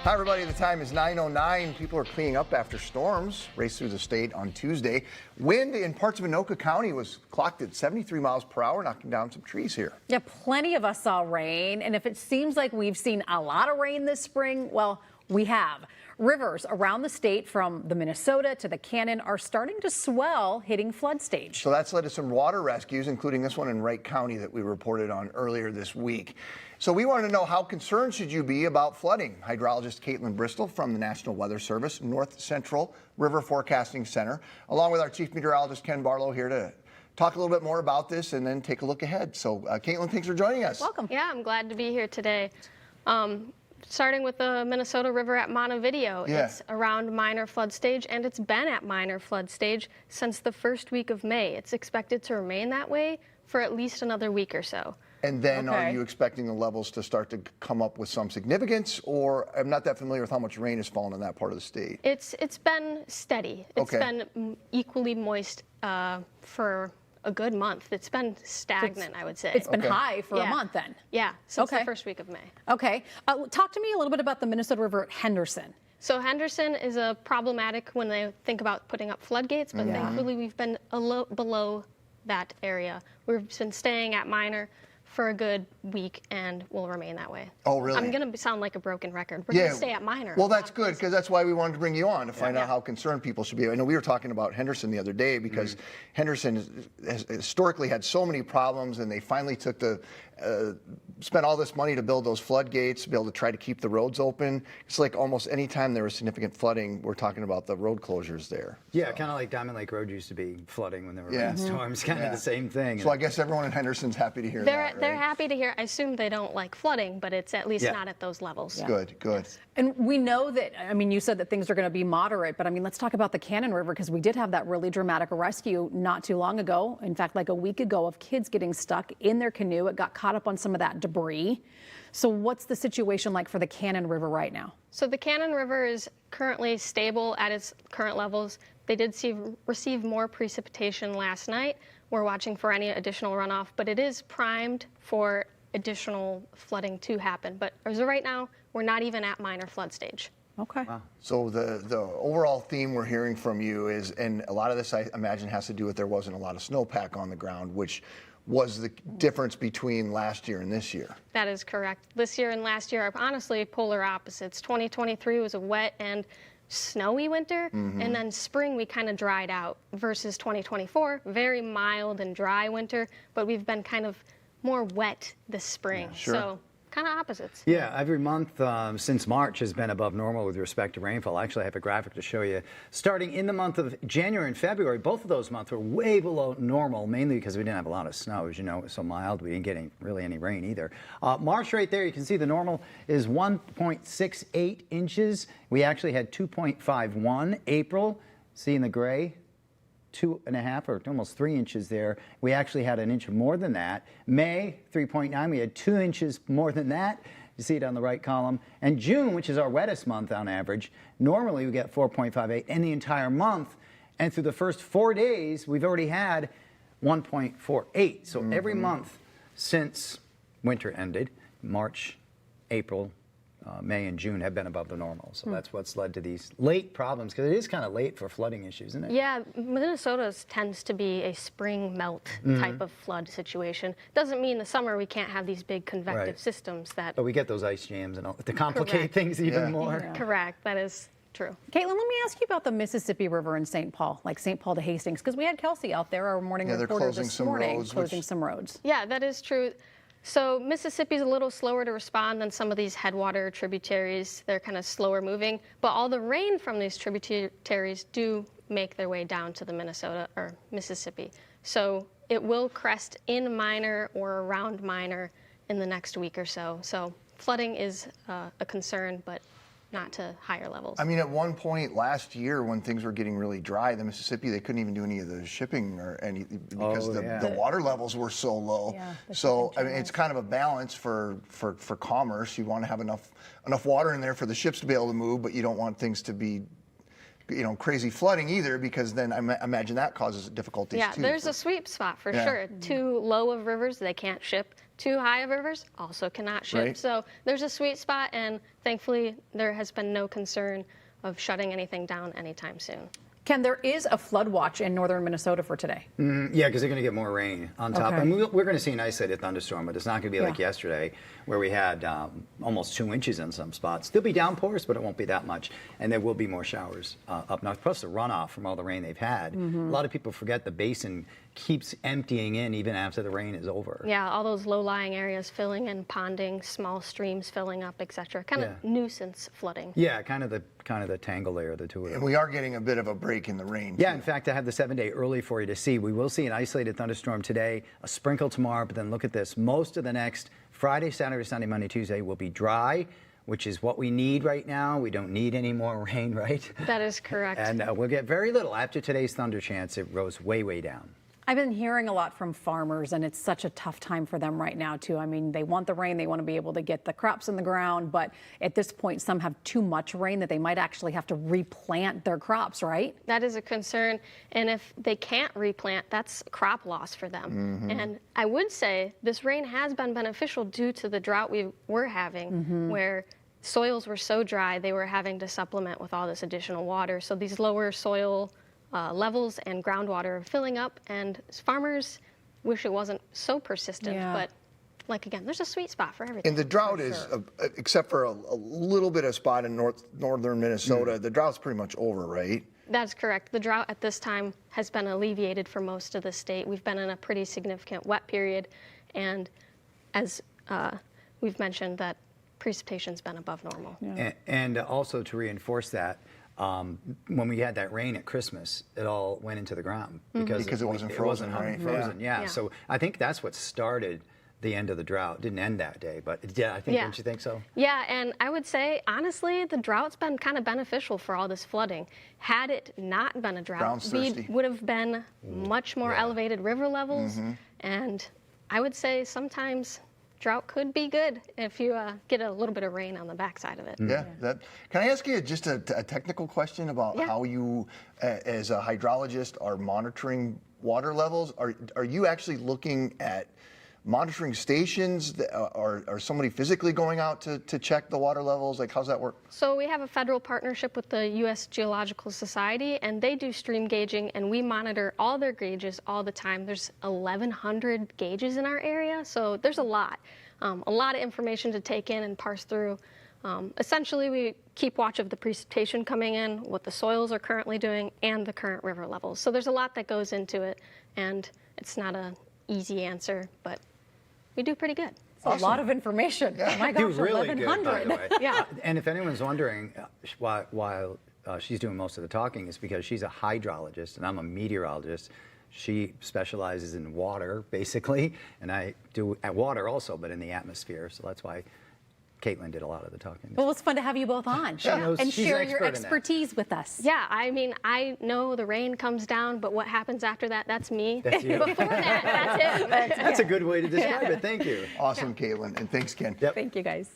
Hi, everybody. The time is 9:09. People are cleaning up after storms raced through the state on Tuesday. Wind in parts of Anoka County was clocked at 73 miles per hour, knocking down some trees here. Yeah, plenty of us saw rain. And if it seems like we've seen a lot of rain this spring, well, we have. Rivers around the state from the Minnesota to the Cannon are starting to swell, hitting flood stage. So that's led to some water rescues, including this one in Wright County that we reported on earlier this week. So we want to know, how concerned should you be about flooding? Hydrologist Caitlin Bristol from the National Weather Service North Central River Forecasting Center, along with our Chief Meteorologist Ken Barlow, here to talk a little bit more about this and then take a look ahead. So Caitlin, thanks for joining us. Welcome. Yeah, I'm glad to be here today. Starting with the Minnesota River at Montevideo, it's around minor flood stage, and it's been at minor flood stage since the first week of May. It's expected to remain that way for at least another week or so. And then are you expecting the levels to start to come up with some significance, or I'm not that familiar with how much rain has fallen in that part of the state? It's been steady. It's been equally moist for a good month. It's been stagnant, I would say. It's been high for a month then. Yeah, since the first week of May. Okay. Talk to me a little bit about the Minnesota River at Henderson. So Henderson is a problematic when they think about putting up floodgates, but thankfully we've been below that area. We've been staying at minor for a good week and will remain that way. Oh, really? I'm going to sound like a broken record. We're going to stay at minor. Well, that's good, because that's why we wanted to bring you on, to find out how concerned people should be. I know we were talking about Henderson the other day, because Henderson has historically had so many problems, and they finally took spent all this money to build those floodgates, to be able to try to keep the roads open. It's like almost any time there was significant flooding, we're talking about the road closures there. Yeah, kind of like Diamond Lake Road used to be flooding when there were rainstorms, kind of the same thing. So I guess everyone in Henderson's happy to hear that, right? They're happy to hear. I assume they don't like flooding, but it's at least not at those levels. Good, good. And we know that, I mean, you said that things are going to be moderate, but I mean, let's talk about the Cannon River, because we did have that really dramatic rescue not too long ago. In fact, like a week ago, of kids getting stuck in their canoe. It got caught up on some of that debris. So what's the situation like for the Cannon River right now? So the Cannon River is currently stable at its current levels. They did receive more precipitation last night. We're watching for any additional runoff, but it is primed for additional flooding to happen. But as of right now, we're not even at minor flood stage. Okay. Wow. So the overall theme we're hearing from you is, and a lot of this I imagine has to do with there wasn't a lot of snowpack on the ground, which was the difference between last year and this year. That is correct. This year and last year are honestly polar opposites. 2023 was a wet and snowy winter, and then spring we kind of dried out, versus 2024, very mild and dry winter, but we've been kind of more wet this spring. So kind of opposites. Yeah, every month since March has been above normal with respect to rainfall. Actually, I have a graphic to show you. Starting in the month of January and February, both of those months were way below normal, mainly because we didn't have a lot of snow. As you know, it was so mild, we didn't get really any rain either. March right there, you can see the normal is 1.68 inches. We actually had 2.51. April, see in the gray, 2.5 or almost 3 inches there. We actually had an inch more than that. May, 3.9, we had 2 inches more than that. You see it on the right column. And June, which is our wettest month on average, normally we get 4.58 in the entire month. And through the first 4 days, we've already had 1.48. So every month since winter ended, March, April, May and June have been above the normal. So that's what's led to these late problems, because it is kind of late for flooding issues, isn't it? Yeah, Minnesota tends to be a spring melt type of flood situation. Doesn't mean the summer we can't have these big convective systems that... But we get those ice jams and all, to complicate things even more. Correct, that is true. Caitlin, let me ask you about the Mississippi River in St. Paul, like St. Paul to Hastings, because we had Kelsey out there, our morning reporter this morning, closing some roads. Yeah, that is true. So Mississippi's a little slower to respond than some of these headwater tributaries. They're kind of slower moving, but all the rain from these tributaries do make their way down to the Minnesota or Mississippi. So it will crest in minor or around minor in the next week or so. So flooding is a concern, but not to higher levels. I mean, at one point last year when things were getting really dry, the Mississippi, they couldn't even do any of the shipping or any, because the water levels were so low. So I mean, it's kind of a balance for commerce. You want to have enough water in there for the ships to be able to move, but you don't want things to be, you know, crazy flooding either, because then I imagine that causes difficulties too. Yeah, there's a sweet spot for sure. Too low of rivers, they can't ship. too high of rivers also cannot ship. Right. So there's a sweet spot, and thankfully there has been no concern of shutting anything down anytime soon. Ken, there is a flood watch in northern Minnesota for today. Yeah, because they're going to get more rain on top. Okay. And we're going to see an isolated thunderstorm, but it's not going to be like Yeah. yesterday where we had almost 2 inches in some spots. There'll be downpours, but it won't be that much. And there will be more showers up north, plus the runoff from all the rain they've had. Mm-hmm. A lot of people forget the basin keeps emptying in even after the rain is over. Yeah, all those low-lying areas filling in, ponding, small streams filling up, etc. Kind of Yeah. nuisance flooding. Yeah, kind of the tangle there of the two of them. And we are getting a bit of a break in the rain. Yeah, too. in fact, I have the 7-day early for you to see. We will see an isolated thunderstorm today, a sprinkle tomorrow, but then look at this. Most of the next Friday, Saturday, Sunday, Monday, Tuesday will be dry, which is what we need right now. We don't need any more rain, right? That is correct. And we'll get very little. After today's thunder chance, it rose way, way down. I've been hearing a lot from farmers, and it's such a tough time for them right now, too. I mean, they want the rain, they want to be able to get the crops in the ground, but at this point, some have too much rain that they might actually have to replant their crops, right? That is a concern, and if they can't replant, that's crop loss for them. And I would say this rain has been beneficial due to the drought we were having, where soils were so dry they were having to supplement with all this additional water. So these lower soil levels and groundwater are filling up, and farmers wish it wasn't so persistent, Yeah. but like again, there's a sweet spot for everything. And the drought is, except for a little bit of spot in northern Minnesota, the drought's pretty much over, right? That's correct. The drought at this time has been alleviated for most of the state. We've been in a pretty significant wet period, and as we've mentioned, that precipitation's been above normal. And also to reinforce that, when we had that rain at Christmas, it all went into the ground Because it wasn't frozen, right? Frozen, yeah. Yeah. So I think that's what started the end of the drought. It didn't end that day, but yeah, I think, Yeah. don't you think so? Yeah, and I would say, honestly, the drought's been kind of beneficial for all this flooding. Had it not been a drought, Ground's we thirsty. would have been much more elevated river levels. And I would say sometimes drought could be good if you get a little bit of rain on the backside of it. Yeah. Can I ask you just a technical question about Yeah. how you, as a hydrologist, are monitoring water levels? Are you actually looking at monitoring stations, or somebody physically going out to check the water levels? Like, how's that work? So we have a federal partnership with the U.S. Geological Society, and they do stream gauging, and we monitor all their gauges all the time. There's 1,100 gauges in our area, so there's a lot of information to take in and parse through. Essentially, we keep watch of the precipitation coming in, what the soils are currently doing, and the current river levels. So there's a lot that goes into it, and it's not an ezy answer, but we do pretty good. It's a lot of information. Oh my Do gosh, really good, by the 1,100. way. Yeah. And if anyone's wondering why she's doing most of the talking, is because she's a hydrologist and I'm a meteorologist. She specializes in water, basically, and I do at water also, but in the atmosphere. So that's why Caitlin did a lot of the talking. Well, it's fun to have you both on knows- and she's an share your expert in that. expertise with us. Yeah, I mean, I know the rain comes down, but what happens after that, that's me. That's you. Before that, that's him. That's a good way to describe it. Thank you. Awesome, Caitlin, and thanks, Ken. Yep. Thank you, guys.